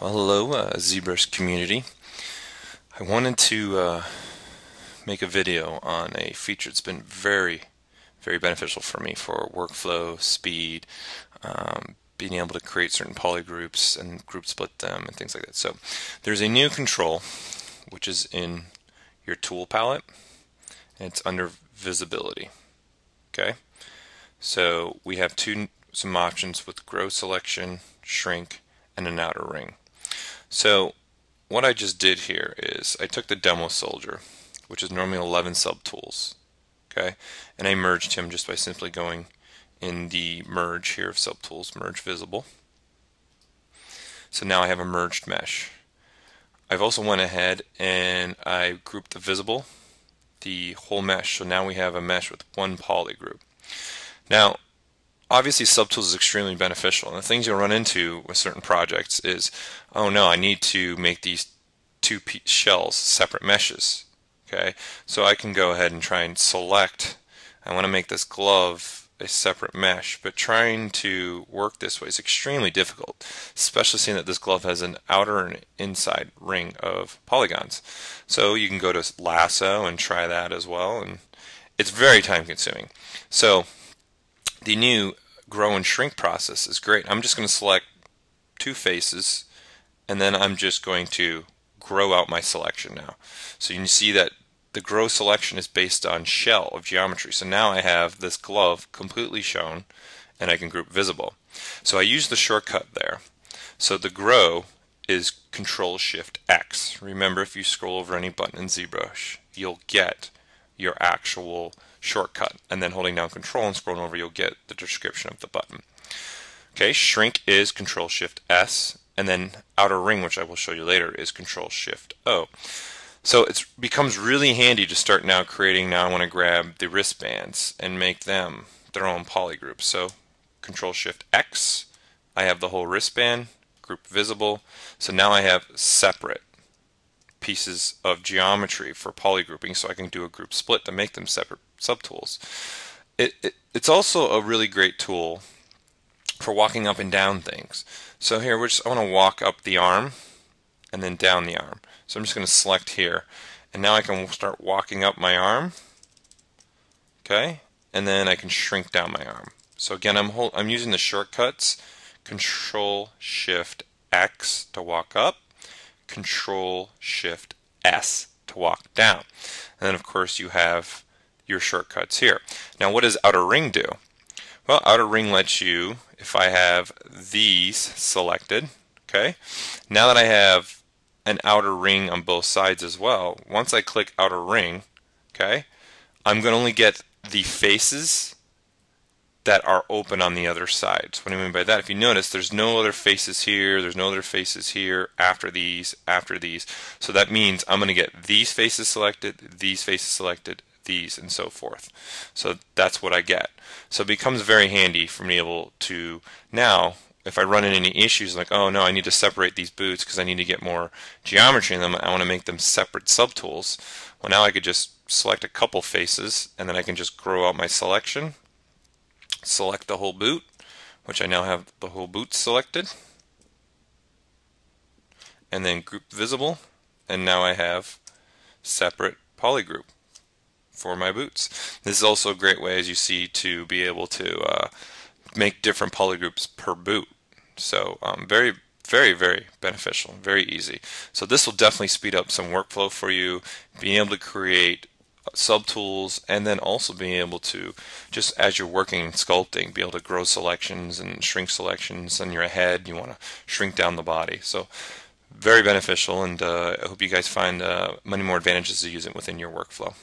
Well, hello, ZBrush community. I wanted to make a video on a feature that's been very beneficial for me for workflow, speed, being able to create certain polygroups and group split them and things like that. So there's a new control which is in your tool palette, and it's under visibility. Okay, so we have some options with grow selection, shrink, and an outer ring. So what I just did here is I took the demo soldier, which is normally 11 subtools, okay, and I merged him just by simply going in the merge here of subtools, merge visible. So now I have a merged mesh. I've also went ahead and I grouped the visible, the whole mesh, so now we have a mesh with one poly group. Now obviously Subtools is extremely beneficial, and the things you'll run into with certain projects is, oh no, I need to make these two shells separate meshes. Okay, so I can go ahead and try and select, I want to make this glove a separate mesh, but trying to work this way is extremely difficult, especially seeing that this glove has an outer and inside ring of polygons. So you can go to lasso and try that as well, and it's very time consuming. So the new grow and shrink process is great. I'm just going to select two faces, and then I'm just going to grow out my selection now. So you can see that the grow selection is based on shell of geometry. So now I have this glove completely shown, and I can group visible. So I use the shortcut there. So the grow is Control-Shift-X. Remember, if you scroll over any button in ZBrush, you'll get your actual shortcut, and then holding down Control and scrolling over, you'll get the description of the button. Okay, shrink is Control-Shift-S, and then outer ring, which I will show you later, is Control-Shift-O. So it becomes really handy to start now creating. Now I want to grab the wristbands and make them their own polygroups. So Control-Shift-X, I have the whole wristband, group visible. So now I have separate pieces of geometry for polygrouping, so I can do a group split to make them separate subtools. It's also a really great tool for walking up and down things. So here I want to walk up the arm and then down the arm. So I'm just going to select here, and now I can start walking up my arm, okay, and then I can shrink down my arm. So again, I'm using the shortcuts, Control-Shift-X to walk up, Control-Shift-S to walk down. And then of course you have your shortcuts here. Now what does outer ring do? Well, outer ring lets you, if I have these selected, okay, now that I have an outer ring on both sides as well, once I click outer ring, okay, I'm going to only get the faces that are open on the other side. So what do I mean by that? If you notice, there's no other faces here, there's no other faces here, after these. So that means I'm going to get these faces selected, these, and so forth. So that's what I get. So it becomes very handy for me able to now, if I run into any issues like, oh no, I need to separate these boots because I need to get more geometry in them, I want to make them separate subtools. Well, now I could just select a couple faces, and then I can just grow out my selection, select the whole boot, which I now have the whole boot selected, and then group visible, and now I have separate polygroup for my boots. This is also a great way, as you see, to be able to make different polygroups per boot. So very beneficial, very easy. So this will definitely speed up some workflow for you, being able to create subtools, and then also being able to, just as you're working sculpting, be able to grow selections and shrink selections on your head. You want to shrink down the body. So very beneficial, and I hope you guys find many more advantages to use it within your workflow.